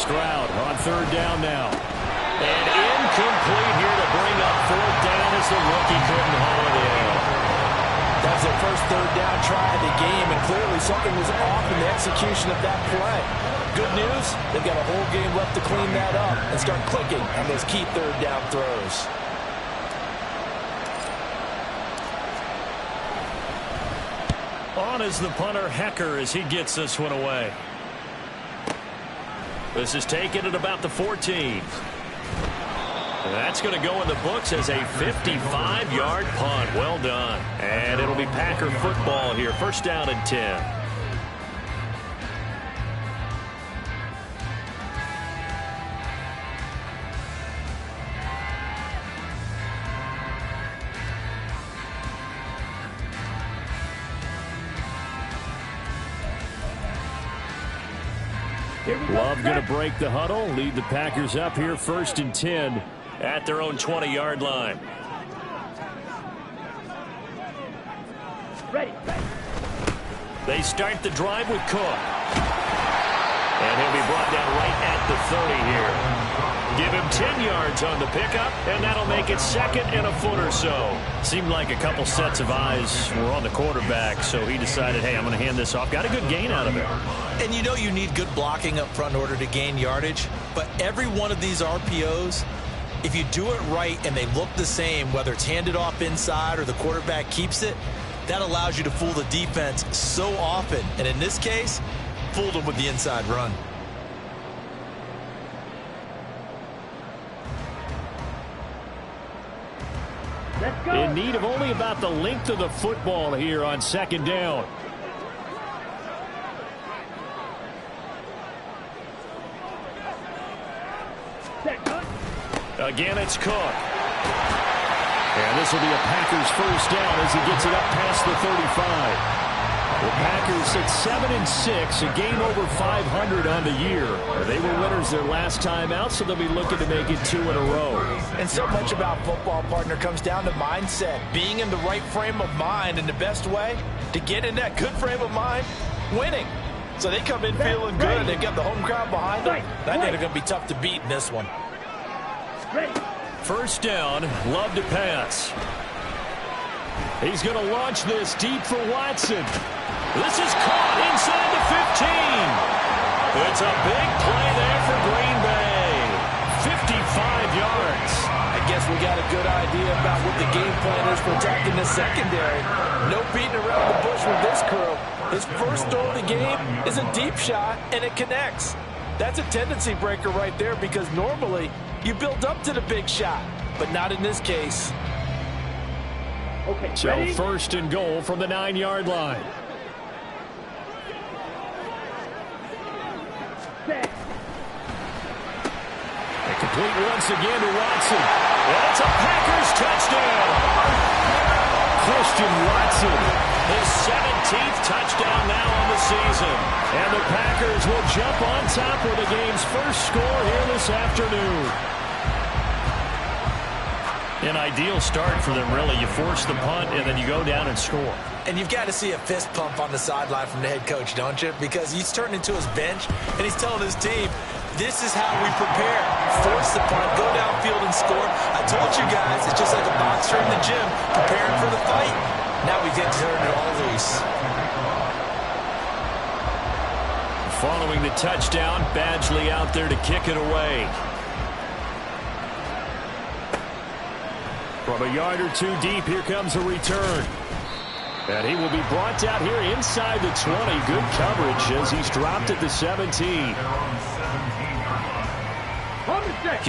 Stroud on third down now. And incomplete here to bring up fourth down as the rookie couldn't haul it in. That's their first third down try of the game, and clearly something was off in the execution of that play. Good news, they've got a whole game left to clean that up and start clicking on those key third down throws. On is the punter, Hecker, as he gets this one away. This is taken at about the 14. That's going to go in the books as a 55-yard punt. Well done. And it'll be Packer football here. First down and 10. Love going to break the huddle, lead the Packers up here first and 10 at their own 20-yard line. Ready. They start the drive with Cook. And he'll be brought down right at the 30 here. Give him 10 yards on the pickup, and that'll make it second and a foot or so. Seemed like a couple sets of eyes were on the quarterback, so he decided, hey, I'm going to hand this off. Got a good gain out of it. And you know you need good blocking up front in order to gain yardage, but every one of these RPOs, if you do it right and they look the same, whether it's handed off inside or the quarterback keeps it, that allows you to fool the defense so often. And in this case, fooled them with the inside run. In need of only about the length of the football here on second down. Again, it's Cook. And this will be a Packers first down as he gets it up past the 35. The Packers at 7-6, a game over 500 on the year. They were winners their last time out, so they'll be looking to make it 2 in a row. And so much about football, partner, comes down to mindset. Being in the right frame of mind, and the best way to get in that good frame of mind, winning. So they come in feeling good. They've got the home crowd behind them. I think they're going to be tough to beat in this one. First down, Love to pass. He's going to launch this deep for Watson. This is caught inside the 15. It's a big play there for Green Bay. 55 yards. I guess we got a good idea about what the game plan is for attacking the secondary. No beating around the bush with this crew. His first throw of the game is a deep shot, and it connects. That's a tendency breaker right there because normally you build up to the big shot, but not in this case. Okay, so ready? First and goal from the 9-yard line. And complete once again to Watson. And it's a Packers touchdown. Christian Watson, his 17th touchdown now on the season. And the Packers will jump on top with the game's first score here this afternoon. An ideal start for them, really. You force the punt, and then you go down and score. And you've got to see a fist pump on the sideline from the head coach, don't you? Because he's turning to his bench, and he's telling his team, this is how we prepare. Force the punt, go downfield and score. I told you guys, it's just like a boxer in the gym preparing for the fight. Now we get to turn it all loose. Following the touchdown, Badgley out there to kick it away. From a yard or two deep, here comes a return. And he will be brought down here inside the 20. Good coverage as he's dropped at the 17.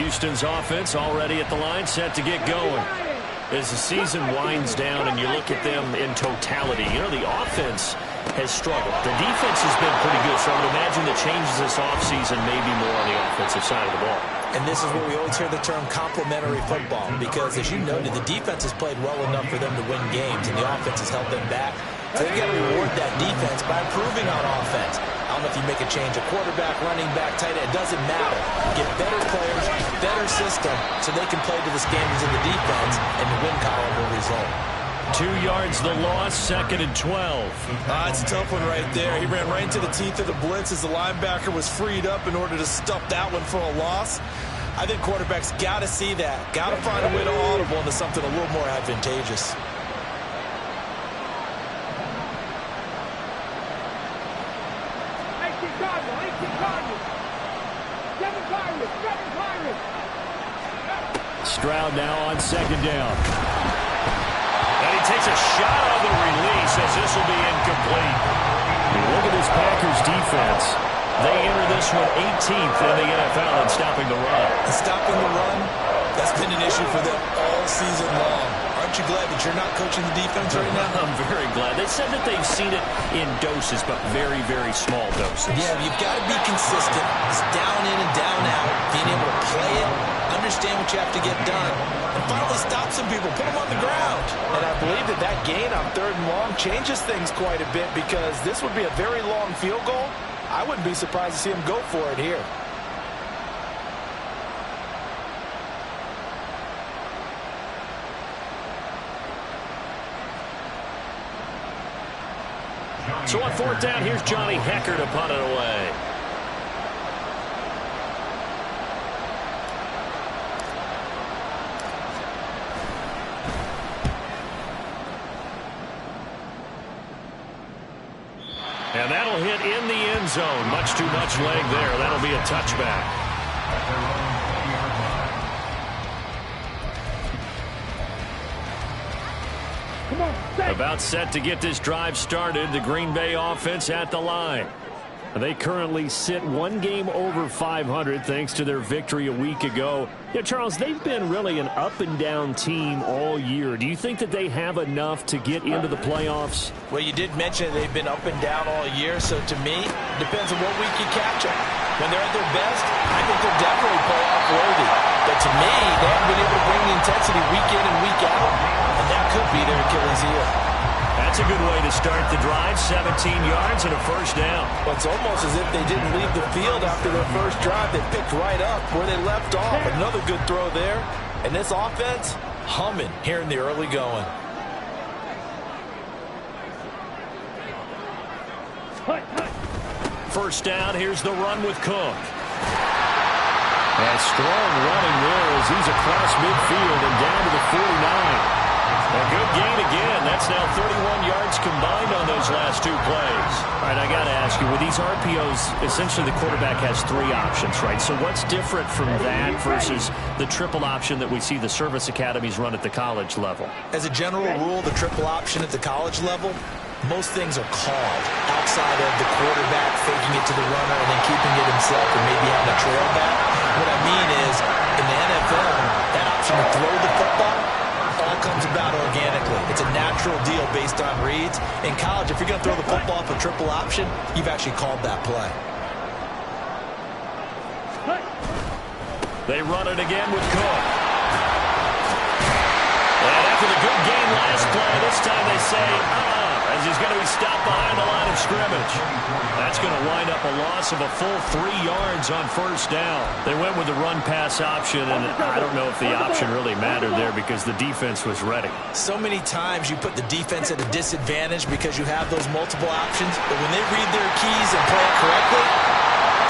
Houston's offense already at the line, set to get going. As the season winds down and you look at them in totality, you know, the offense has struggled. The defense has been pretty good, so I would imagine the changes this offseason may be more on the offensive side of the ball. And this is where we always hear the term complementary football because, as you noted, the defense has played well enough for them to win games, and the offense has held them back. So they've got to reward that defense by improving on offense. I don't know if you make a change, a quarterback, running back, tight end, it doesn't matter. Get better players, better system, so they can play to the standards of the defense, and the win column will result. 2 yards the loss, 2nd and 12. It's a tough one right there. He ran right into the teeth of the blitz as the linebacker was freed up in order to stuff that one for a loss. I think quarterbacks got to see that. Got to find a way to audible into something a little more advantageous. Stroud now on 2nd down. And he takes a shot on the release as this will be incomplete. Look at this Packers defense. They enter this one 18th in the NFL in stopping the run. Stopping the run, that's been an issue for them all season long. Aren't you glad that you're not coaching the defense right now? I'm very glad. They said that they've seen it in doses, but very, very small doses. Yeah, you've got to be consistent. It's down in and down out. Being able to play it, understand what you have to get done, and finally stop some people, put them on the ground. And I believe that that gain on 3rd and long changes things quite a bit because this would be a very long field goal. I wouldn't be surprised to see him go for it here. So on 4th down, here's Johnny Hekker to punt it away. And that'll hit in the end zone. Much too much leg there. That'll be a touchback. About set to get this drive started. The Green Bay offense at the line. They currently sit 1 game over 500 thanks to their victory a week ago. Yeah, Charles, they've been really an up-and-down team all year. Do you think that they have enough to get into the playoffs? Well, you did mention they've been up and down all year, so to me, it depends on what week you catch them. When they're at their best, I think they're definitely playoff worthy. But to me, they haven't been able to bring the intensity week in and week out, and that could be their Achilles heel. That's a good way to start the drive. 17 yards and a 1st down. Well, it's almost as if they didn't leave the field after their first drive. They picked right up where they left off. Another good throw there. And this offense, humming here in the early going. 1st down, here's the run with Cook. And strong running there as he's across midfield and down to the 49. A good gain again. That's now 31 yards combined on those last 2 plays. All right, I got to ask you, with these RPOs, essentially the quarterback has 3 options, right? So what's different from that versus the triple option that we see the service academies run at the college level? As a general rule, the triple option at the college level, most things are called outside of the quarterback faking it to the runner and then keeping it himself and maybe having a trail back. What I mean is, in the NFL, that option to throw the football all comes about organically. It's a natural deal based on reads. In college, if you're going to throw the football off a triple option, you've actually called that play. They run it again with Cook. And after the good game last play, this time they say, as he's going to be stopped behind the line of scrimmage. That's going to wind up a loss of a full 3 yards on 1st down. They went with the run-pass option, and I don't know if the option really mattered there because the defense was ready. So many times you put the defense at a disadvantage because you have those multiple options, but when they read their keys and play it correctly,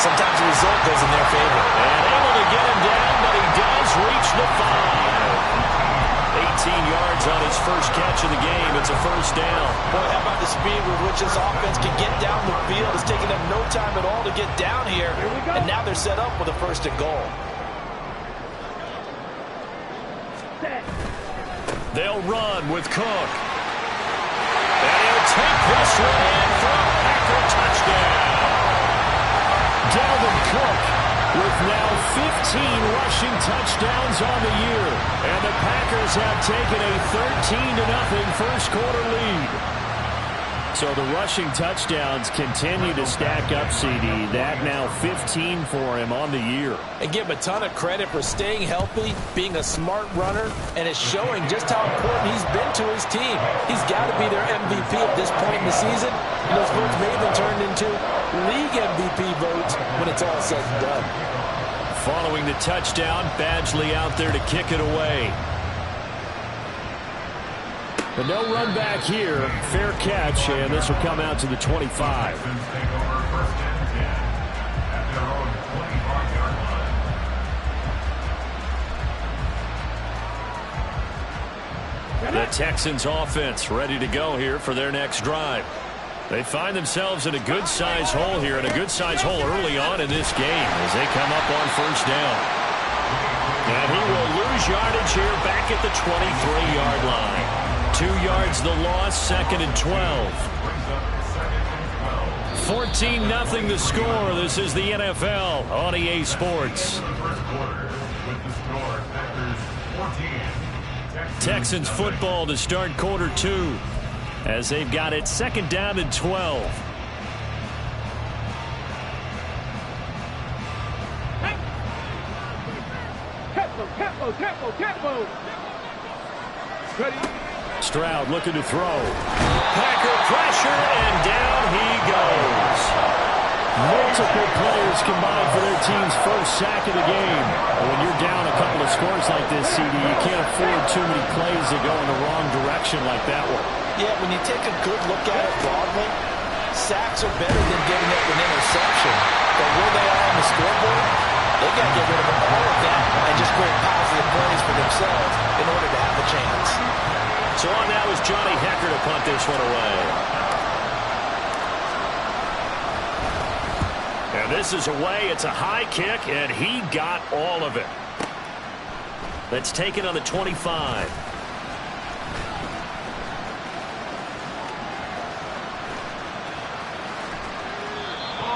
sometimes the result goes in their favor. And able to get him down, but he does reach the 5. 18 yards on his first catch of the game. It's a 1st down. Boy, how about the speed with which this offense can get down the field? It's taken them no time at all to get down here, and now they're set up with a 1st and goal. They'll run with Cook. And he'll take this one in for a Packer touchdown. Dalvin Cook with now 15 rushing touchdowns on the year. And the Packers have taken a 13-0 first quarter lead. So the rushing touchdowns continue to stack up, CD. That now 15 for him on the year. And give him a ton of credit for staying healthy, being a smart runner, and it's showing just how important he's been to his team. He's got to be their MVP at this point in the season. And those votes may have been turned into league MVP votes when it's all said and done. Following the touchdown, Badgley out there to kick it away. But no run back here. Fair catch, and this will come out to the 25. The Texans offense ready to go here for their next drive. They find themselves in a good-sized hole here, and a good-sized hole early on in this game as they come up on first down. And he will lose yardage here back at the 23-yard line. 2 yards the loss, 2nd and 12. 14-0 the score. This is the NFL on EA Sports. Texans football to start quarter 2 as they've got it 2nd down and 12. Tempo. Ready. Stroud looking to throw. Packer pressure, and down he goes. Multiple players combined for their team's first sack of the game. And when you're down a couple of scores like this, CD, you can't afford too many plays that go in the wrong direction like that one. Yeah, when you take a good look at it broadly, sacks are better than giving up an interception. But where they are on the scoreboard, they got to get rid of all of that and just create positive plays for themselves in order to have a chance. So on now is Johnny Hekker to punt this one away. And this is away. It's a high kick, and he got all of it. Let's take it on the 25.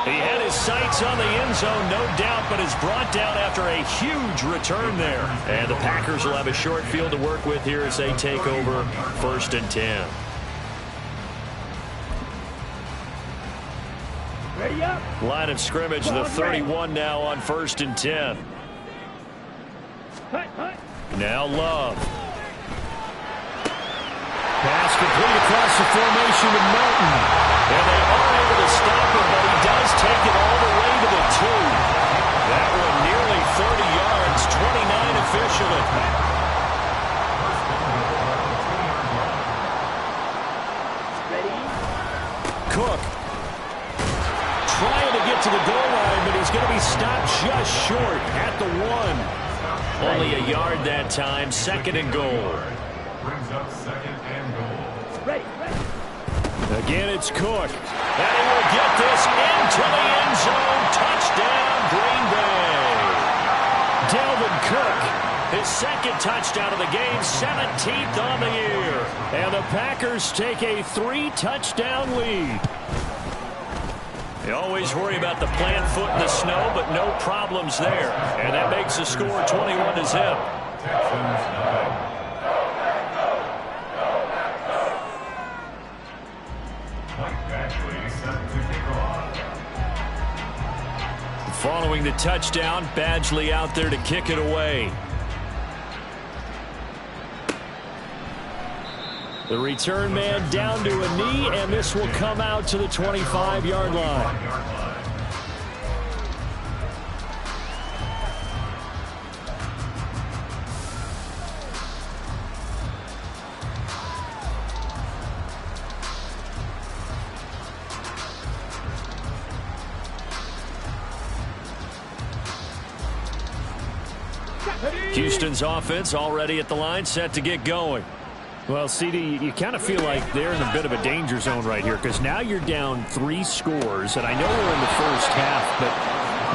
He had his sights on the end zone, no doubt, but is brought down after a huge return there. And the Packers will have a short field to work with here as they take over 1st and 10. Line of scrimmage, the 31 now on 1st and 10. Now Love. Pass complete across the formation to Melton. And they are able to stop him, but he does take it all the way to the 2. That one nearly 30 yards, 29 officially. Cook trying to get to the goal line, but he's going to be stopped just short at the 1. Only a yard that time, 2nd and goal. Brings up 2nd and goal. Ready. Again, it's Cook. And he will get this into the end zone. Touchdown, Green Bay. Dalvin Cook, his 2nd touchdown of the game, 17th on the year. And the Packers take a 3-touchdown lead. You always worry about the plant foot in the snow, but no problems there. And that makes the score 21-0. Following the touchdown, Badgley out there to kick it away. The return man down to a knee, and this will come out to the 25-yard line. Houston's offense already at the line, set to get going. Well, CD, you kind of feel like they're in a bit of a danger zone right here because now you're down 3 scores, and I know we're in the first half, but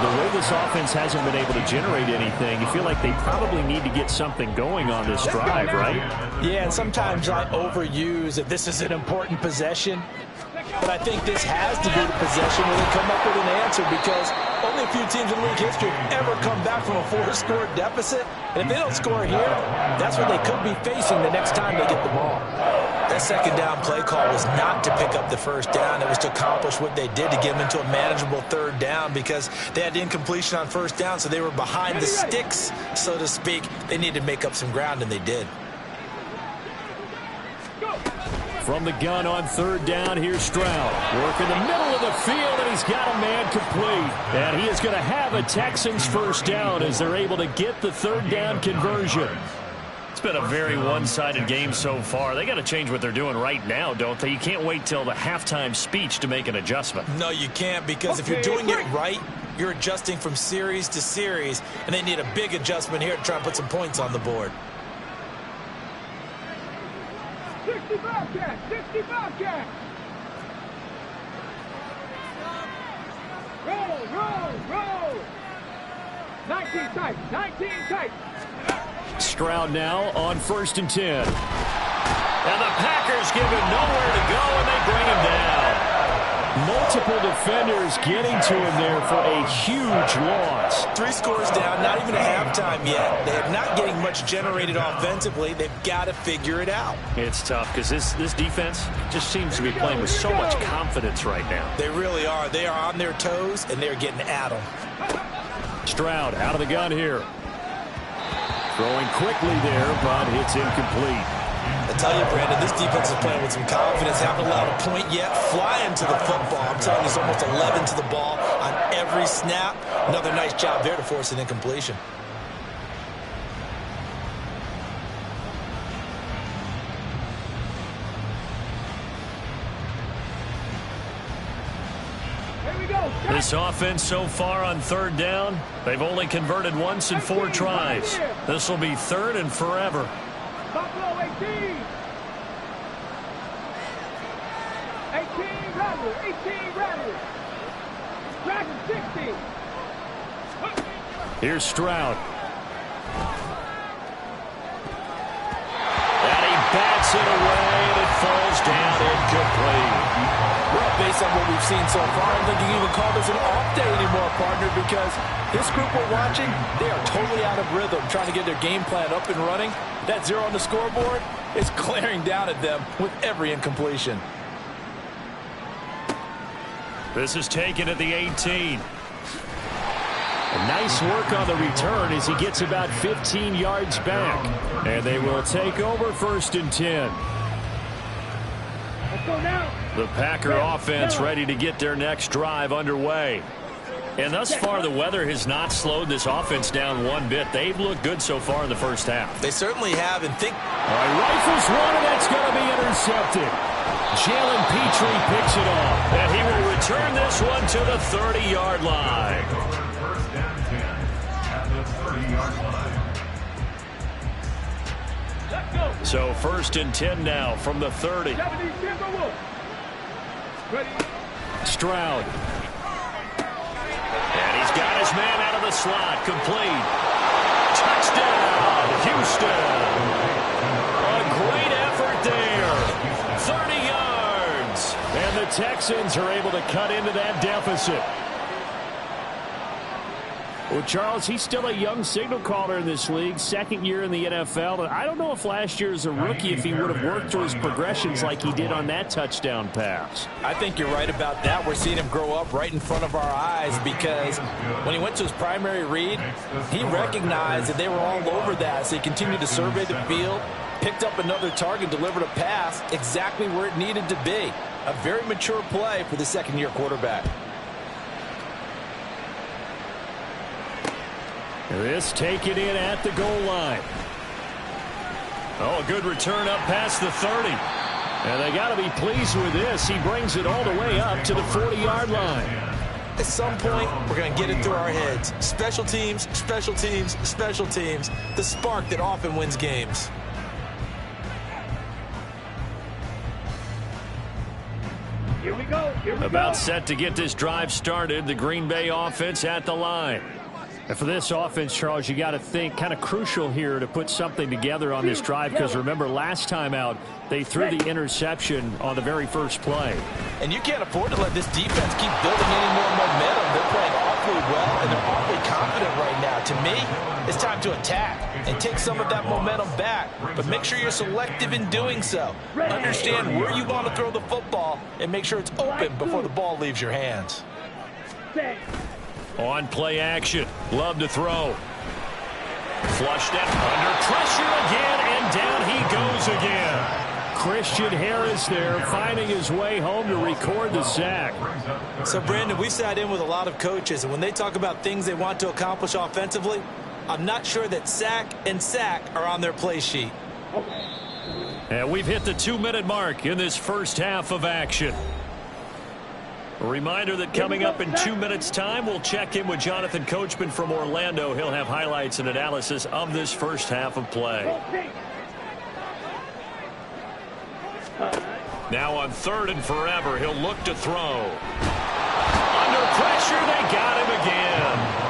the way this offense hasn't been able to generate anything, you feel like they probably need to get something going on this drive, right? Yeah, and sometimes I overuse that this is an important possession, but I think this has to be the possession where they come up with an answer because only a few teams in league history have ever come back from a 4-score deficit. And if they don't score here, that's what they could be facing the next time they get the ball. That 2nd down play call was not to pick up the 1st down. It was to accomplish what they did to get them into a manageable 3rd down because they had incompletion on 1st down, so they were behind the sticks, so to speak. They needed to make up some ground, and they did. From the gun on 3rd down, here's Stroud. Working the middle of the field, and he's got a man complete. And he is going to have a Texans 1st down as they're able to get the 3rd down conversion. It's been a very one-sided game so far. They got to change what they're doing right now, don't they? You can't wait till the halftime speech to make an adjustment. No, you can't, because if you're doing it right, you're adjusting from series to series, and they need a big adjustment here to try and put some points on the board. 60 Bobcats! 60 Bobcats! Roll! 19 tight! 19 tight! Stroud now on 1st and 10. And the Packers give him nowhere to go, and they bring him down. Multiple defenders getting to him there for a huge loss. 3 scores down, not even at halftime yet. They're not getting much generated offensively. They've got to figure it out. It's tough because this defense just seems to be playing with so much confidence right now. They really are. They are on their toes, and they're getting at them. Stroud out of the gun here. Throwing quickly there, but it's incomplete. I tell you, Brandon, this defense is playing with some confidence. Haven't allowed a point yet. Flying to the football. I'm telling you, it's almost 11 to the ball on every snap. Another nice job there to force an incompletion. This offense so far on 3rd down, they've only converted once in 4 tries. This will be 3rd and forever. Buffalo 18! 18 Rattlers! Dragon 60! Here's Stroud. And he bats it away, and it falls down incomplete. Well, based on what we've seen so far, I don't think you can even call this an off day anymore, partner, because this group we're watching, they are totally out of rhythm, trying to get their game plan up and running. That 0 on the scoreboard is glaring down at them with every incompletion. This is taken at the 18. Nice work on the return as he gets about 15 yards back. And they will take over 1st and 10. Let's go now! The Packer offense ready to get their next drive underway. And thus far, the weather has not slowed this offense down one bit. They've looked good so far in the first half. They certainly have, and think... All right, rifles one, and that's going to be intercepted. Jalen Petrie picks it off, and he will return this one to the 30-yard line. First down 10 at the 30-yard line. Let's go! So 1st and 10 now from the 30. 70 Timberwolves. Ready? Stroud. And he's got his man out of the slot. Complete. Touchdown, Houston. A great effort there. 30 yards. And the Texans are able to cut into that deficit. Well, Charles, he's still a young signal caller in this league, 2nd year in the NFL. And I don't know if last year as a rookie, if he would have worked through his progressions like he did on that touchdown pass. I think you're right about that. We're seeing him grow up right in front of our eyes, because when he went to his primary read, he recognized that they were all over that. So he continued to survey the field, picked up another target, delivered a pass exactly where it needed to be. A very mature play for the 2nd-year quarterback. This taken in at the goal line. Oh, a good return up past the 30. And they got to be pleased with this. He brings it all the way up to the 40-yard line. At some point, we're going to get it through our heads. Special teams, special teams, special teams. The spark that often wins games. Here we go. About set to get this drive started. The Green Bay offense at the line. And for this offense, Charles, you got to think kind of crucial here to put something together on this drive, because remember, last time out, they threw the interception on the very first play. And you can't afford to let this defense keep building any more momentum. They're playing awfully well, and they're awfully confident right now. To me, it's time to attack and take some of that momentum back. But make sure you're selective in doing so. Understand where you want to throw the football and make sure it's open before the ball leaves your hands. On play action. Love to throw. Flushed out under pressure again, and down he goes again. Christian Harris there, finding his way home to record the sack. So, Brandon, we sat in with a lot of coaches, and when they talk about things they want to accomplish offensively, I'm not sure that sack and sack are on their play sheet. And we've hit the 2-minute mark in this first half of action. A reminder that coming up in 2 minutes' time, we'll check in with Jonathan Coachman from Orlando. He'll have highlights and analysis of this first half of play. Now on 3rd and forever, he'll look to throw. Under pressure, they got him again.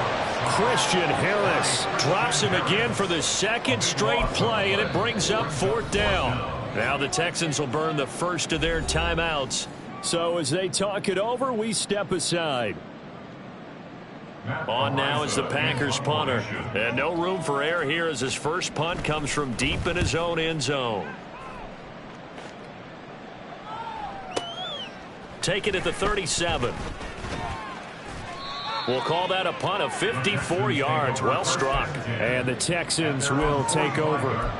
Christian Harris drops him again for the second straight play, and it brings up 4th down. Now the Texans will burn the first of their timeouts. So as they talk it over, we step aside. On now is the Packers punter. And no room for error here as his first punt comes from deep in his own end zone. Take it at the 37. We'll call that a punt of 54 yards. Well struck. And the Texans will take over.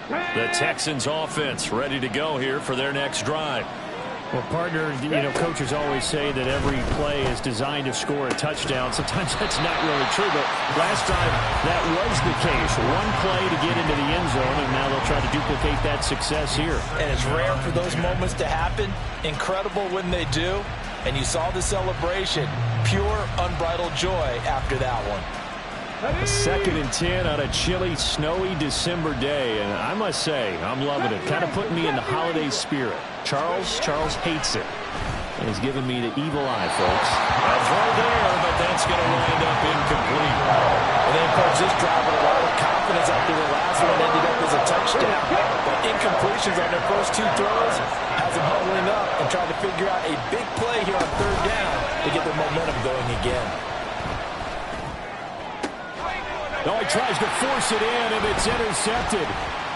The Texans offense ready to go here for their next drive. Well, partner, coaches always say that every play is designed to score a touchdown. Sometimes that's not really true, but last time that was the case. One play to get into the end zone, and now they'll try to duplicate that success here. And it's rare for those moments to happen. Incredible when they do. And you saw the celebration. Pure, unbridled joy after that one. 2nd and 10 on a chilly, snowy December day, and I must say, I'm loving it. Kind of putting me in the holiday spirit. Charles hates it, and he's giving me the evil eye, folks. A throw there, but that's going to wind up incomplete. And they approached this drive with a lot of confidence after the last one ended up as a touchdown. But incompletions on their first 2 throws has them huddling up and trying to figure out a big play here on 3rd down to get their momentum going again. Oh, he tries to force it in, and it's intercepted.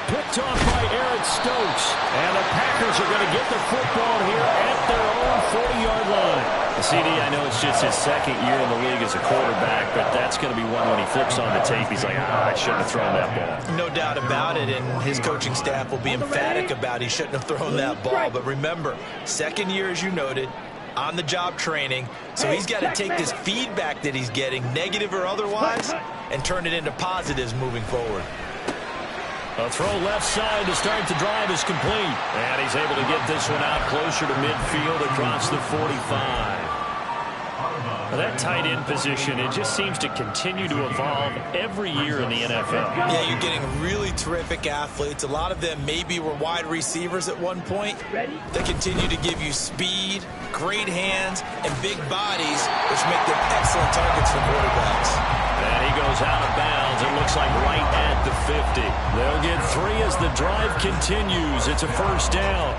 Picked off by Eric Stokes. And the Packers are going to get the football here at their own 40-yard line. CD, I know it's just his 2nd year in the league as a quarterback, but that's going to be one when he flips on the tape. He's like, I shouldn't have thrown that ball. No doubt about it, and his coaching staff will be emphatic about he shouldn't have thrown that ball. But remember, 2nd year, as you noted, on-the-job training, so he's got to take this feedback that he's getting, negative or otherwise, and turn it into positives moving forward. A throw left side to start the drive is complete. And he's able to get this one out closer to midfield across the 45. That tight end position, it just seems to continue to evolve every year in the NFL. Yeah, you're getting really terrific athletes. A lot of them maybe were wide receivers at one point. They continue to give you speed, great hands, and big bodies, which make them excellent targets for quarterbacks. And he goes out of bounds. It looks like right at the 50. They'll get 3 as the drive continues. It's a 1st down.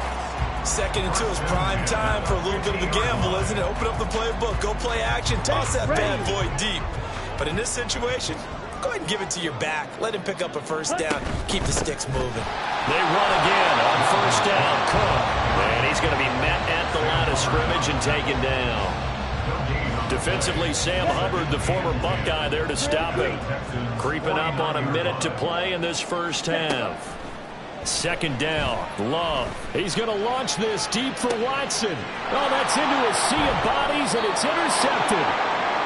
2nd and 2 is prime time for a little bit of a gamble, isn't it? Open up the playbook, go play action, toss that bad boy deep. But in this situation, go ahead and give it to your back. Let him pick up a 1st down. Keep the sticks moving. They run again on 1st down. Cook. And he's going to be met at the line of scrimmage and taken down. Defensively, Sam Hubbard, the former Buckeye, there to stop him. Creeping up on a minute to play in this first half. 2nd down, Love. He's going to launch this deep for Watson. Oh, that's into a sea of bodies, and it's intercepted.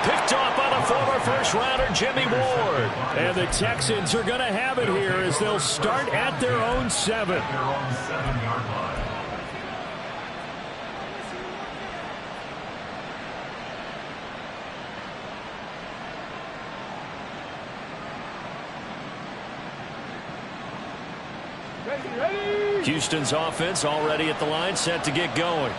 Picked off by the former first-rounder, Jimmy Ward. And the Texans are going to have it here as they'll start at their own 7. Houston's offense already at the line, set to get going.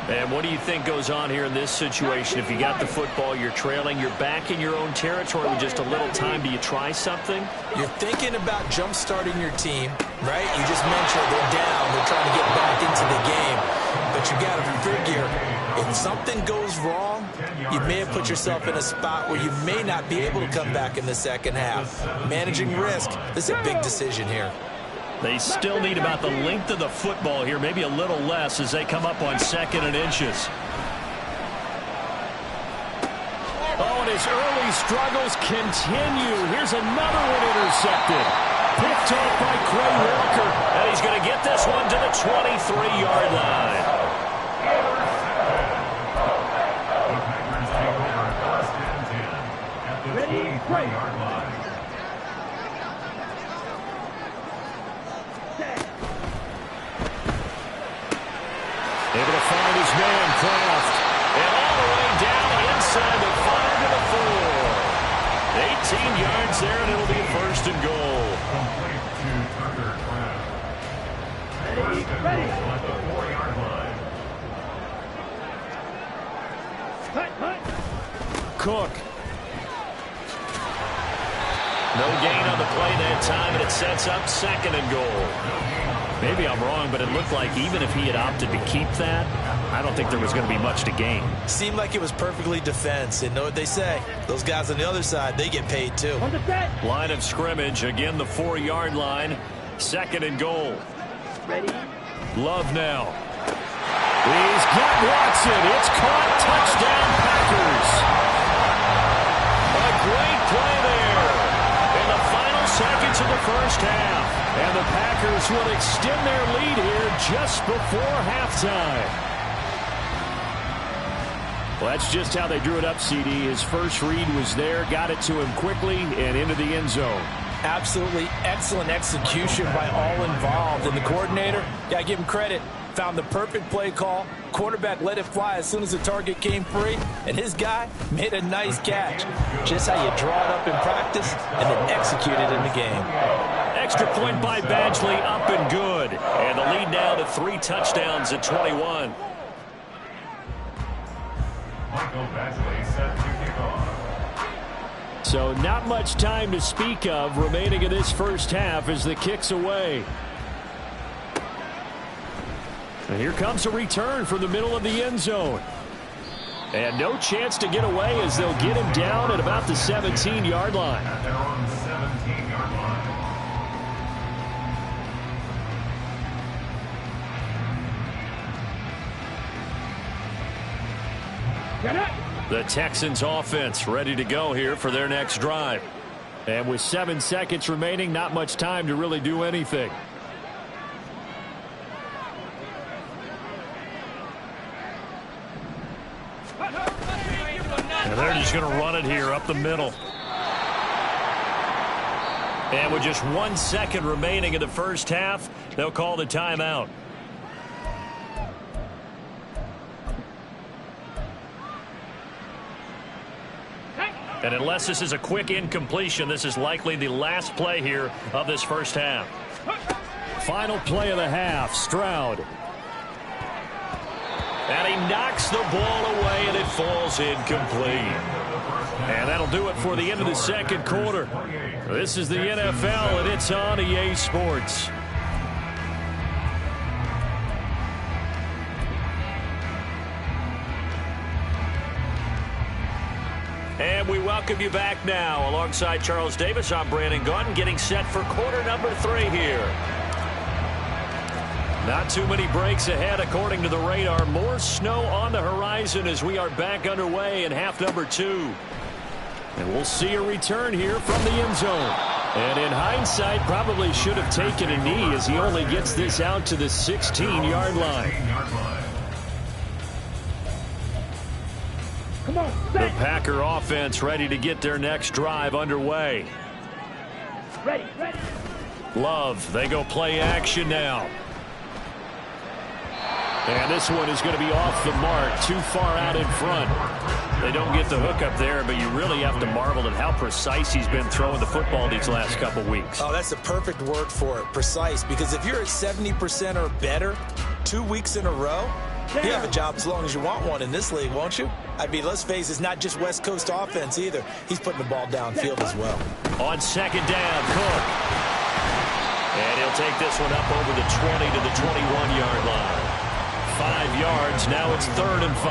And what do you think goes on here in this situation? If you got the football, you're trailing, you're back in your own territory with just a little time. Do you try something? You're thinking about jump-starting your team, right? You just mentioned they're down. They're trying to get back into the game. But you got to figure, if something goes wrong, you may have put yourself in a spot where you may not be able to come back in the 2nd half. Managing risk, this is a big decision here. They still need about the length of the football here, maybe a little less as they come up on 2nd and inches. Oh, and his early struggles continue. Here's another one intercepted. Picked off by Quay Walker. And he's going to get this one to the 23-yard line. find his man, Kraft. And all the way down inside the 5 to the 4. 18 yards there, and it'll be first and goal. Complete to Tucker Kraft. First and goal at the 4-yard line. Cook. No gain on the play that time, and it sets up second and goal. Maybe I'm wrong, but it looked like even if he had opted to keep that, I don't think there was going to be much to gain. Seemed like it was perfectly defense. And know what they say. Those guys on the other side, they get paid too. Line of scrimmage, again the 4-yard line. Second and goal. Ready? Love now. He's got Watson. It's caught. Touchdown, Packers. A great play there in the final seconds of the first half. And the Packers will extend their lead here just before halftime. Well, that's just how they drew it up, CD. His first read was there, got it to him quickly, and into the end zone. Absolutely excellent execution by all involved. And the coordinator, got to give him credit, found the perfect play call. Quarterback let it fly as soon as the target came free, and his guy made a nice catch. Just how you draw it up in practice and then execute it in the game. Extra point by Badgley, up and good. And the lead now to 3 touchdowns at 21. Michael Badgley set to kick off. So not much time to speak of remaining in this first half as the kick's away. And here comes a return from the middle of the end zone. And no chance to get away as they'll get him down at about the 17-yard line. At their own 17-yard line. The Texans offense ready to go here for their next drive. And with 7 seconds remaining, not much time to really do anything. And they're just going to run it here up the middle. And with just 1 second remaining in the first half, they'll call the timeout. And unless this is a quick incompletion, this is likely the last play here of this first half. Final play of the half, Stroud. And he knocks the ball away, and it falls incomplete. And that'll do it for the end of the second quarter. This is the NFL, and it's on EA Sports. And we welcome you back now. Alongside Charles Davis, I'm Brandon Gaudin, getting set for quarter number 3 here. Not too many breaks ahead, according to the radar. More snow on the horizon as we are back underway in half number 2. And we'll see a return here from the end zone. And in hindsight, probably should have taken a knee as he only gets this out to the 16-yard line. The Packer offense ready to get their next drive underway. Ready. Love, they go play action now. And this one is going to be off the mark, too far out in front. They don't get the hook up there, but you really have to marvel at how precise he's been throwing the football these last couple weeks. Oh, that's the perfect word for it, precise. Because if you're at 70% or better 2 weeks in a row, you have a job as long as you want one in this league, won't you? I mean, let's face it, it's not just West Coast offense either. He's putting the ball downfield as well. On second down, Cook. And he'll take this one up over the 20 to the 21-yard line. 5 yards, now it's 3rd and 5.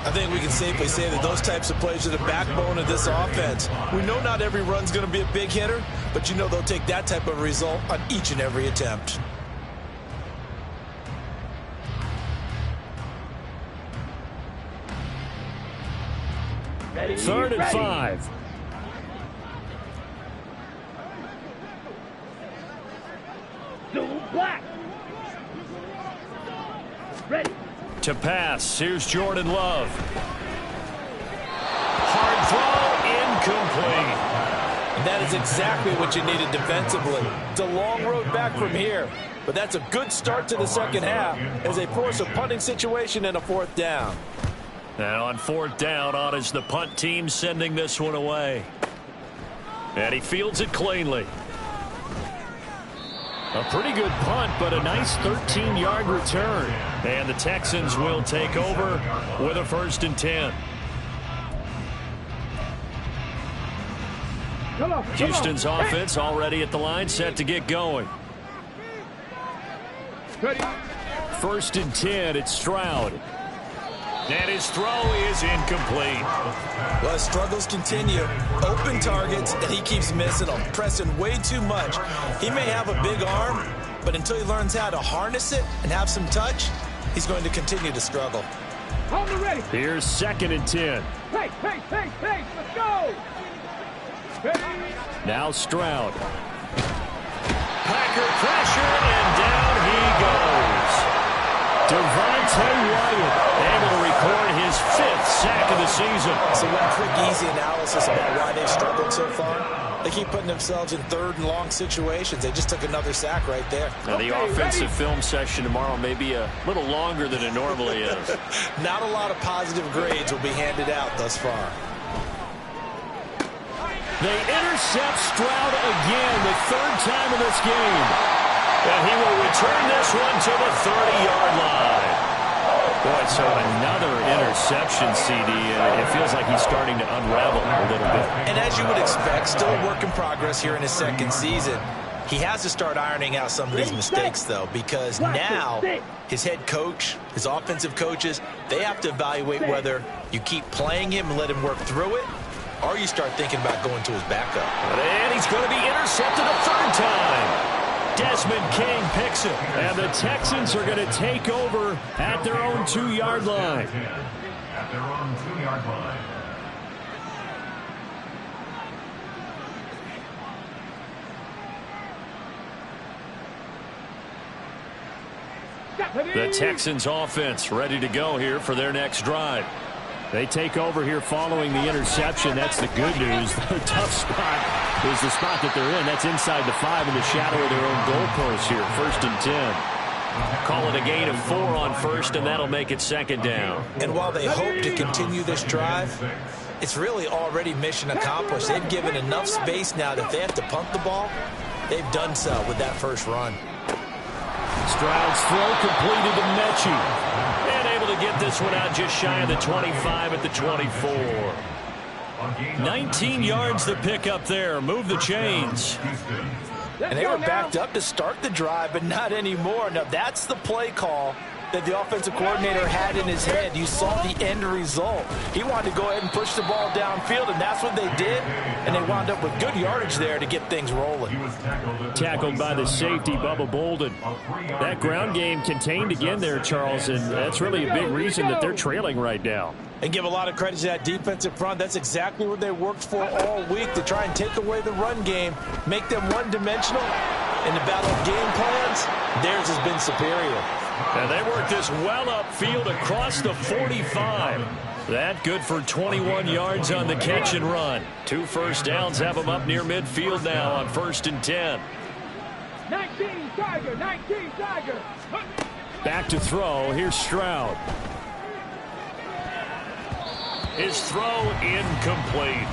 I think we can safely say that those types of plays are the backbone of this offense. We know not every run's going to be a big hitter, but you know they'll take that type of result on each and every attempt. Ready. 3rd and 5. Black. Ready. To pass, here's Jordan Love. Hard throw, incomplete. And that is exactly what you needed defensively. It's a long road back from here, but that's a good start to the second half as they force a punting situation and a fourth down. And on fourth down, on is the punt team sending this one away. And he fields it cleanly. A pretty good punt, but a nice 13-yard return. And the Texans will take over with a 1st and 10. Houston's offense already at the line, set to get going. 1st and 10, it's Stroud. And his throw is incomplete. Well, his struggles continue. Open targets, and he keeps missing them, pressing way too much. He may have a big arm, but until he learns how to harness it and have some touch, he's going to continue to struggle. Here's 2nd and 10. Hey, let's go! Now Stroud. Packer pressure, and down he goes. Devontae Wyatt able to record his 5th sack of the season. So one quick, easy analysis about why they've struggled so far. They keep putting themselves in 3rd and long situations. They just took another sack right there. Now the offensive film session tomorrow may be a little longer than it normally is. Not a lot of positive grades will be handed out thus far. They intercept Stroud again, the 3rd time in this game. And he will return this one to the 30-yard line. Boy, so another interception, CD. It feels like he's starting to unravel a little bit. And as you would expect, still a work in progress here in his 2nd season. He has to start ironing out some of these mistakes, though, because now his head coach, his offensive coaches, they have to evaluate whether you keep playing him and let him work through it, or you start thinking about going to his backup. And he's going to be intercepted a 3rd time. Desmond King picks it. And the Texans are going to take over at their own 2-yard line. At their own 2-yard line. The Texans offense ready to go here for their next drive. They take over here following the interception. That's the good news. The tough spot is the spot that they're in. That's inside the 5 in the shadow of their own goalpost here. 1st and 10. Call it a gain of 4 on 1st, and that'll make it 2nd down. And while they hope to continue this drive, it's really already mission accomplished. They've given enough space now that if they have to punt the ball, they've done so with that first run. Stroud's throw completed to Mechie. And able to get this one out just shy of the 25 at the 24. 19 yards to pick up there. Move the chains. And they were backed up to start the drive, but not anymore. Now, that's the play call that the offensive coordinator had in his head. You saw the end result. He wanted to go ahead and push the ball downfield, and that's what they did. And they wound up with good yardage there to get things rolling. Tackled by the safety, Bubba Bolden. That ground game contained again there, Charles, and that's really a big reason that they're trailing right now. And give a lot of credit to that defensive front. That's exactly what they worked for all week, to try and take away the run game, make them one-dimensional. In the battle of game plans, theirs has been superior. And they worked this well upfield across the 45. That good for 21 yards on the catch and run. 2 first downs have them up near midfield now on 1st and 10. 19 Tiger. Back to throw. Here's Stroud. His throw incomplete.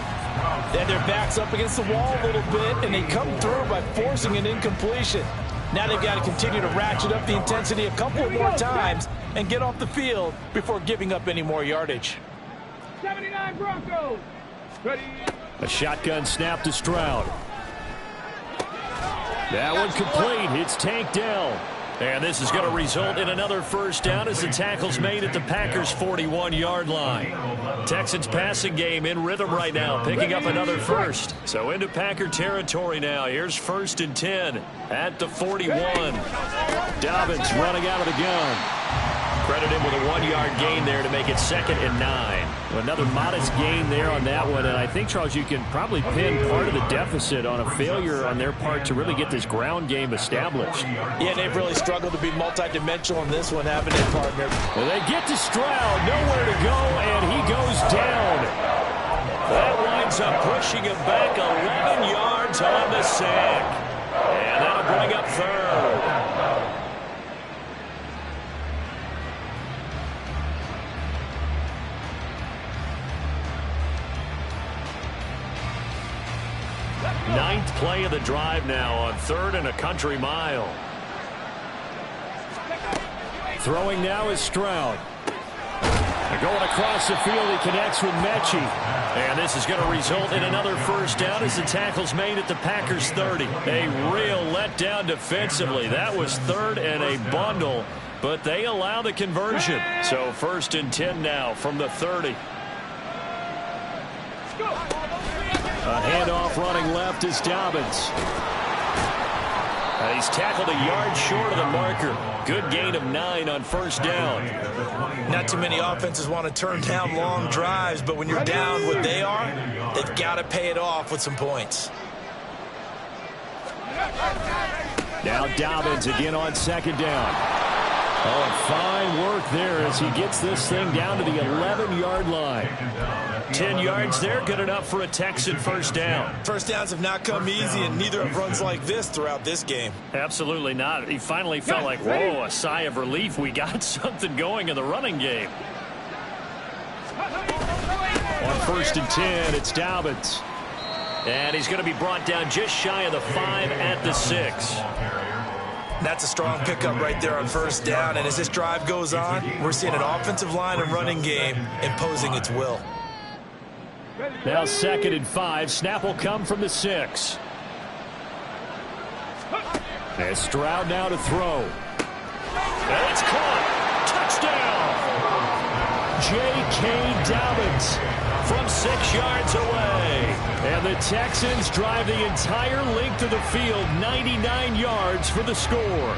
Then their back's up against the wall a little bit, and they come through by forcing an incompletion. Now they've got to continue to ratchet up the intensity a couple more times and get off the field before giving up any more yardage. 79 Broncos. Ready. A shotgun snap to Stroud. That one complete. It's Tank Dell. And this is going to result in another first down as the tackle's made at the Packers' 41-yard line. Texans passing game in rhythm right now, picking up another first. So into Packer territory now. Here's 1st and 10 at the 41. Dobbins running out of the gun. Credit him with a 1-yard gain there to make it 2nd and 9. Another modest gain there on that one, and I think, Charles, you can probably pin part of the deficit on a failure on their part to really get this ground game established. Yeah, they've really struggled to be multidimensional in this one, haven't they, partner? Well, they get to Stroud, nowhere to go, and he goes down. That winds up pushing him back 11 yards. Dobbins on the sack. And that'll bring up third. Ninth play of the drive now on 3rd and a country mile. Throwing now is Stroud. They're going across the field. He connects with Mechie. And this is going to result in another first down as the tackle's made at the Packers 30. A real letdown defensively. That was 3rd and a bundle, but they allow the conversion. So 1st and 10 now from the 30. A handoff running left is Dobbins. He's tackled a yard short of the marker. Good gain of 9 on first down. Not too many offenses want to turn down long drives, but when you're down what they are, they've got to pay it off with some points. Now Dobbins again on 2nd down. Oh, fine work there as he gets this thing down to the 11-yard line. 10 yards there, good enough for a Texan first down. First downs have not come easy, and neither have runs like this throughout this game. Absolutely not. He finally felt like, whoa, a sigh of relief. We got something going in the running game. On 1st and 10, it's Dobbins. And he's going to be brought down just shy of the 5 at the 6. That's a strong pickup right there on first down, and as this drive goes on, we're seeing an offensive line and running game imposing its will. Now 2nd and 5. Snap will come from the 6. And Stroud now to throw. And it's caught. J.K. Dobbins from 6 yards away. And the Texans drive the entire length of the field, 99 yards for the score.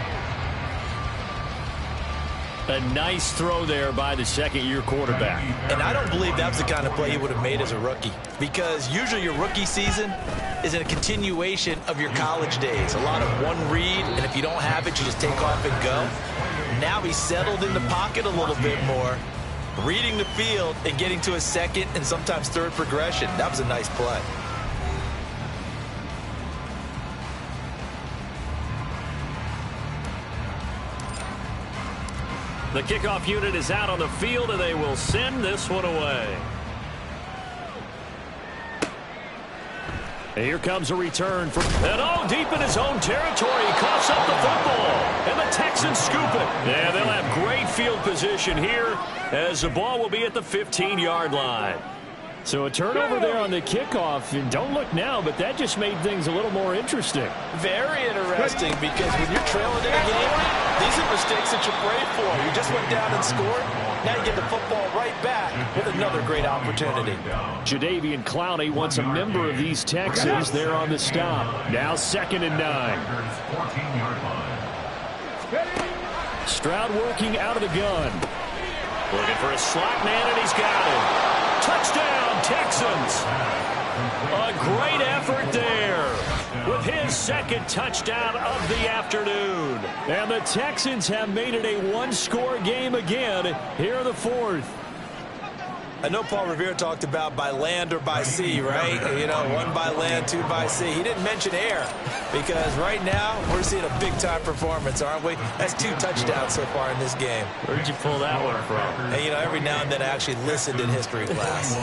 A nice throw there by the second-year quarterback. And I don't believe that's the kind of play he would have made as a rookie, because usually your rookie season is a continuation of your college days. A lot of one read, and if you don't have it, you just take off and go. Now he's settled in the pocket a little bit more, reading the field and getting to a second and sometimes third progression. That was a nice play. The kickoff unit is out on the field, and they will send this one away. And here comes a return from... And deep in his own territory, he coughs up the football. And the Texans scoop it. Yeah, they'll have great field position here as the ball will be at the 15-yard line. So a turnover there on the kickoff, and don't look now, but that just made things a little more interesting. Very interesting, because when you're trailing in a game, these are mistakes that you pray for. You just went down and scored. Now you get the football right back with another great opportunity. Jadeveon Clowney wants a member of these Texans there on the stop. Now 2nd and 9. Stroud working out of the gun. Looking for a slot man, and he's got him. Touchdown, Texans. A great effort there with his 2nd touchdown of the afternoon. And the Texans have made it a one-score game again here in the 4th. I know Paul Revere talked about by land or by sea, right? You know, 1 by land, 2 by sea. He didn't mention air, because right now we're seeing a big-time performance, aren't we? That's 2 touchdowns so far in this game. Where'd you pull that one from? And, you know, every now and then I actually listened in history class.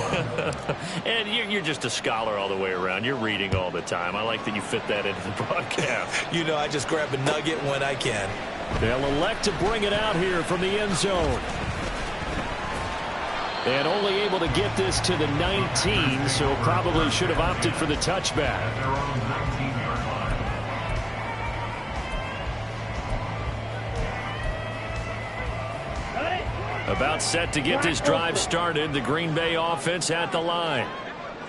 And you're just a scholar all the way around. You're reading all the time. I like that you fit that into the broadcast. You know, I just grab a nugget when I can. They'll elect to bring it out here from the end zone. And only able to get this to the 19, so probably should have opted for the touchback. About set to get this drive started, the Green Bay offense at the line.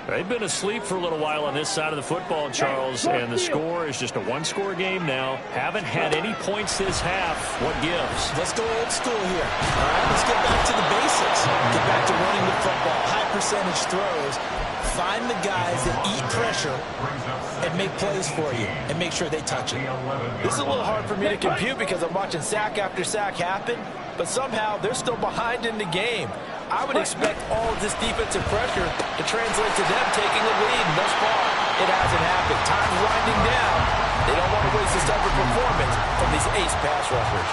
They've been asleep for a little while on this side of the football, Charles, and the score is just a one-score game now. Haven't had any points this half. What gives? Let's go old school here. All right, let's get back to the basics. Get back to running the football, high percentage throws. Find the guys that eat pressure and make plays for you and make sure they touch it. This is a little hard for me to compute because I'm watching sack after sack happen, but somehow they're still behind in the game. I would expect all of this defensive pressure to translate to them taking a lead thus far. it hasn't happened. Time's winding down. They don't want to waste this type of performance from these ace pass rushers.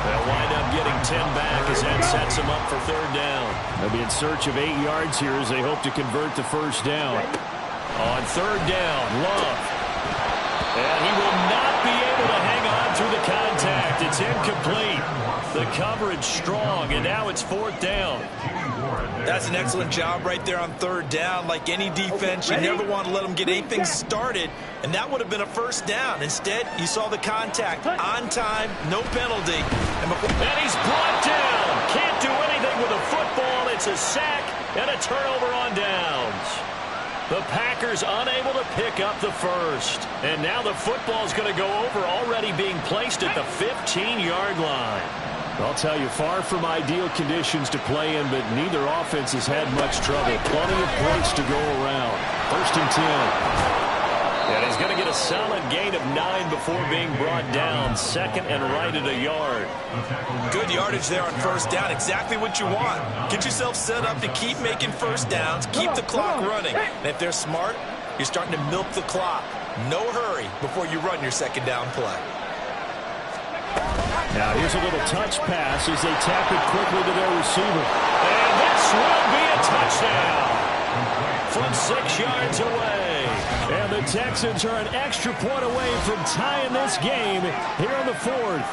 They'll wind up getting 10 back as that sets them up for third down. They'll be in search of 8 yards here as they hope to convert the first down. On third down, Love. And he will not be able to hang on through the contact. It's incomplete. The coverage strong, and now it's fourth down. That's an excellent job right there on third down. Like any defense, you never want to let them get anything started, and that would have been a first down. Instead, you saw the contact on time, no penalty. And he's brought down. Can't do anything with a football. It's a sack and a turnover on downs. The Packers unable to pick up the first. And now the football's going to go over, already being placed at the 15-yard line. I'll tell you, far from ideal conditions to play in, but neither offense has had much trouble. Plenty of points to go around. First and 10. And he's going to get a solid gain of 9 before being brought down. Second and right at a yard. Good yardage there on first down. Exactly what you want. Get yourself set up to keep making first downs. Keep the clock running. And if they're smart, you're starting to milk the clock. No hurry before you run your second down play. Now here's a little touch pass as they tap it quickly to their receiver. And this will be a touchdown from 6 yards away. And the Texans are an extra point away from tying this game here in the fourth.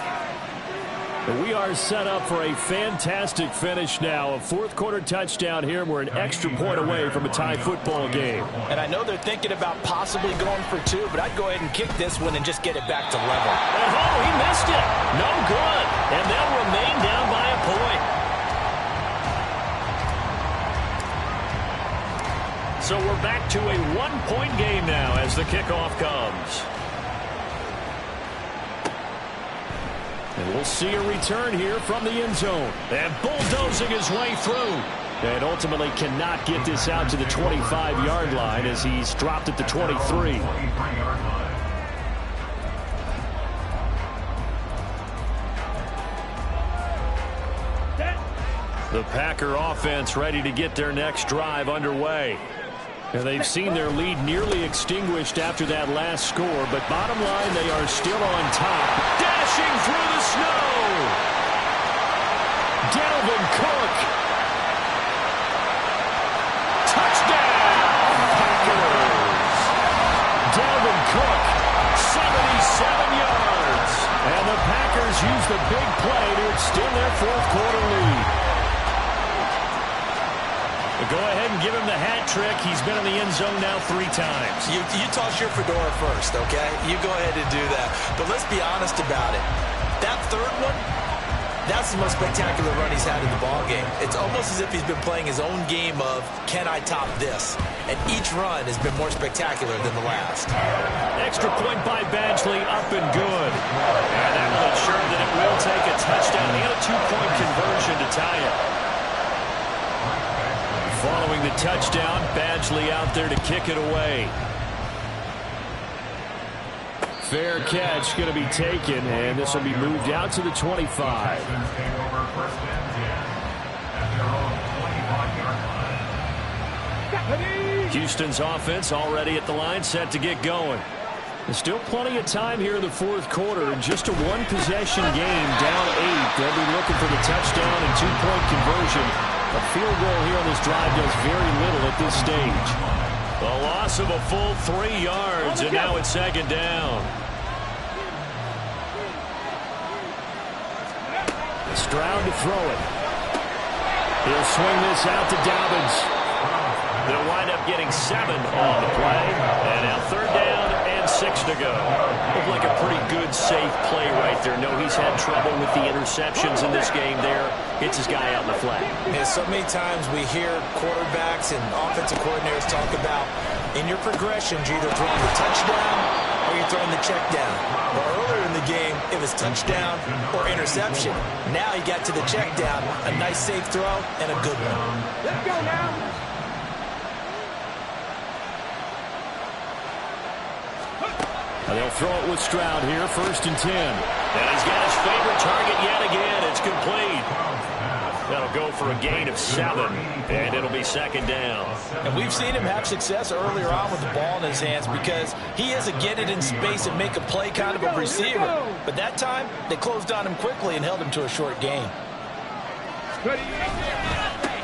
And we are set up for a fantastic finish now. A fourth-quarter touchdown here. We're an extra point away from a tie football game. And I know they're thinking about possibly going for 2, but I'd go ahead and kick this one and just get it back to level. And oh, he missed it. No good. And they'll remain down by a point. So we're back to a one-point game now as the kickoff comes. And we'll see a return here from the end zone. And bulldozing his way through. And ultimately cannot get this out to the 25-yard line as he's dropped at the 23. The Packer offense ready to get their next drive underway. And they've seen their lead nearly extinguished after that last score, but bottom line, they are still on top. Dashing through the snow. Dalvin Cook. Touchdown, Packers. Dalvin Cook. 77 yards. And the Packers use the big play to extend their fourth-quarter lead. Go ahead and give him the hat trick. He's been in the end zone now 3 times. You toss your fedora first, okay? You go ahead and do that. But let's be honest about it. That third one, that's the most spectacular run he's had in the ballgame. It's almost as if he's been playing his own game of, can I top this? And each run has been more spectacular than the last. Extra point by Badgley, up and good. And that will ensure that it will take a touchdown and a 2-point conversion to tie it. Following the touchdown, Badgley out there to kick it away. Fair catch going to be taken, and this will be moved out to the 25. Houston's offense already at the line, set to get going. There's still plenty of time here in the fourth quarter, and just a one-possession game, down 8. They'll be looking for the touchdown and 2-point conversion. A field goal here on this drive does very little at this stage. A loss of a full 3 yards, and now it's second down. Stroud to throw it. He'll swing this out to Dobbins. They'll wind up getting 7 on the play, and now third down and 6 to go. Looked like a pretty good, safe play right there. No, he's had trouble with the interceptions in this game there. Hits his guy out in the flat. And so many times we hear quarterbacks and offensive coordinators talk about in your progressions, you're either throwing the touchdown or you're throwing the check down. Well, earlier in the game, it was touchdown or interception. Now he got to the check down, a nice safe throw, and a good one. Let's go now. They'll throw it with Stroud here, first and 10. And he's got his favorite target yet again. It's complete. That'll go for a gain of 7, and it'll be second down. And we've seen him have success earlier on with the ball in his hands because he is a get it in space and make a play kind of a receiver. But that time, they closed on him quickly and held him to a short gain.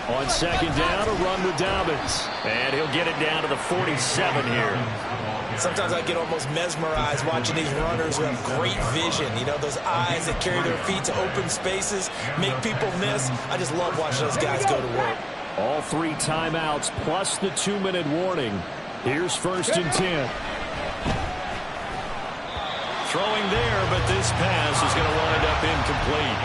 On second down, a run with Dobbins. And he'll get it down to the 47 here. Sometimes I get almost mesmerized watching these runners who have great vision. You know, those eyes that carry their feet to open spaces, make people miss. I just love watching those guys go to work. All 3 timeouts plus the 2-minute warning. Here's 1st and 10. Throwing there, but this pass is going to wind up incomplete.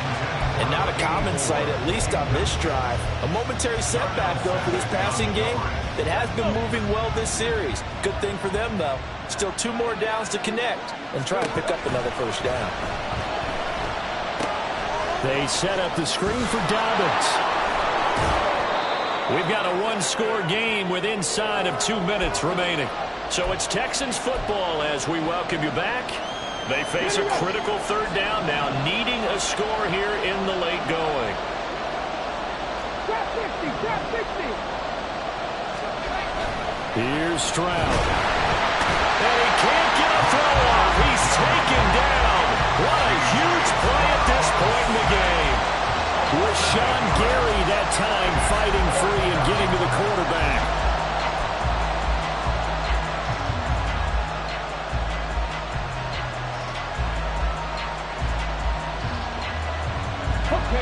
And not a common sight, at least on this drive. A momentary setback, though, for this passing game that has been moving well this series. Good thing for them, though. Still 2 more downs to connect and try and pick up another first down. They set up the screen for Dobbins. We've got a 1-score game with inside of 2 minutes remaining. So it's Texans football as we welcome you back. They face a critical 3rd down now, needing a score here in the late going. Trap 60, trap 60. Here's Stroud. And he can't get a throw off. He's taken down. What a huge play at this point in the game. Rashawn Gary that time fighting free and getting to the quarterback.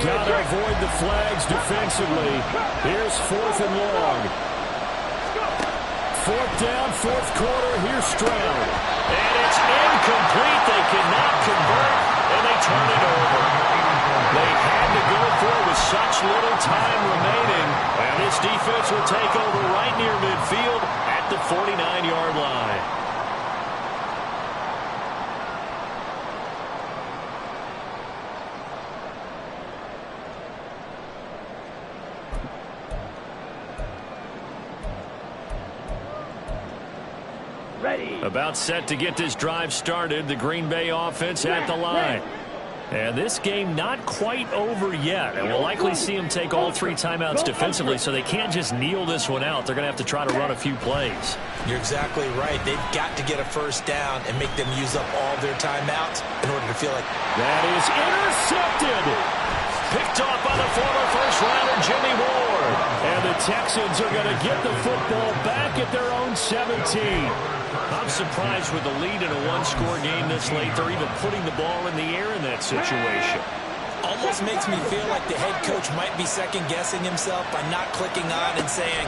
Got to avoid the flags defensively. Here's 4th and long. 4th down, 4th quarter. Here's Stroud. And it's incomplete. They cannot convert, and they turn it over. They had to go for it with such little time remaining. And this defense will take over right near midfield at the 49-yard line. About set to get this drive started. The Green Bay offense at the line. And this game not quite over yet. And we'll likely see them take all 3 timeouts defensively, so they can't just kneel this one out. They're going to have to try to run a few plays. You're exactly right. They've got to get a first down and make them use up all their timeouts in order to feel like... That is intercepted. Picked off by the former first-rounder Jimmy Ward. And the Texans are going to get the football back at their own 17. I'm surprised with the lead in a 1-score game this late. They're even putting the ball in the air in that situation. Almost makes me feel like the head coach might be second-guessing himself by not clicking on and saying,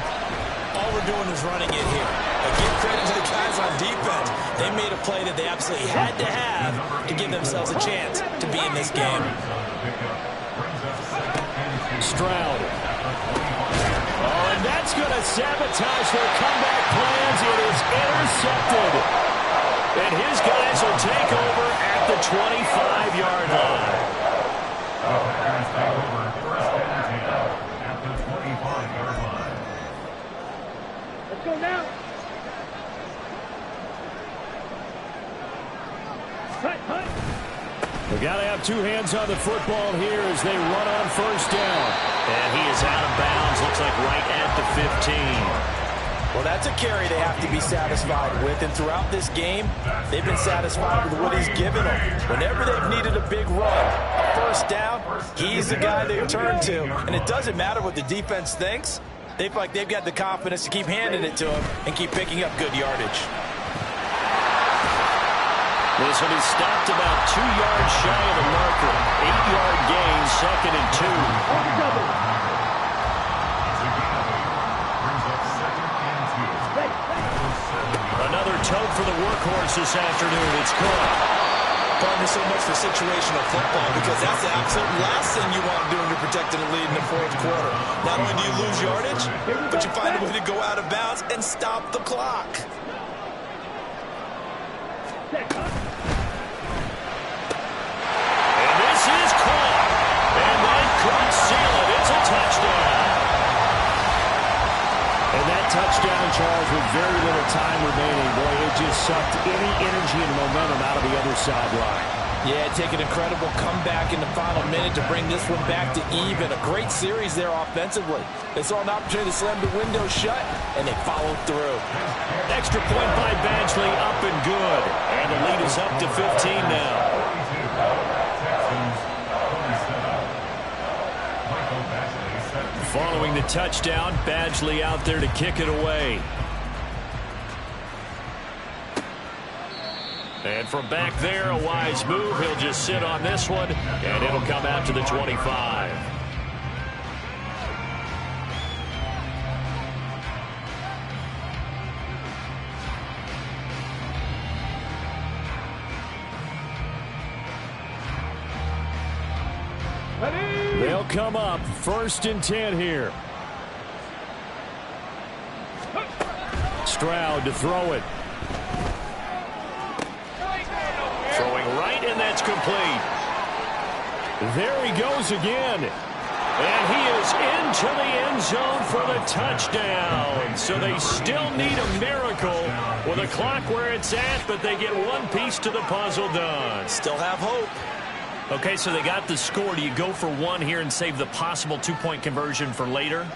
all we're doing is running it here. But give credit to the guys on defense. They made a play that they absolutely had to have to give themselves a chance to be in this game. Stroud. Oh, and that's going to sabotage their comeback plans. It is intercepted. And his guys will take over at the 25-yard line. At the 25-yard line. Let's go now. Hunt. We've got to have 2 hands on the football here as they run on first down. And he is out of bounds, looks like right at the 15. Well, that's a carry they have to be satisfied with. And throughout this game, they've been satisfied with what he's given them. Whenever they've needed a big run, a first down, he's the guy they turn to. And it doesn't matter what the defense thinks. They feel like they've got the confidence to keep handing it to him and keep picking up good yardage. This will be stopped about 2 yards shy of the marker. 8-yard gain, 2nd and 2. Another tote for the workhorse this afternoon. It's caught. Partner, so much for situational football because that's the absolute last thing you want doing to protect a lead in the 4th quarter. Not only do you lose yardage, but you find a way to go out of bounds and stop the clock. And this is caught. And that could seal it. It's a touchdown. And that touchdown, Charles, with very little time remaining, boy, it just sucked any energy and momentum out of the other sideline. Yeah, take an incredible comeback in the final minute to bring this one back to even. A great series there offensively. They saw an opportunity to slam the window shut, and they followed through. Extra point by Badgley, up and good. And the lead is up to 15 now. Following the touchdown, Badgley out there to kick it away. And from back there, a wise move. He'll just sit on this one, and it'll come out to the 25. They'll come up 1st and 10 here. Stroud to throw it. Throwing right, and that's complete. There he goes again. And he is into the end zone for the touchdown. So they still need a miracle with a clock where it's at, but they get one piece to the puzzle done. Still have hope. Okay, so they got the score. Do you go for one here and save the possible 2-point conversion for later?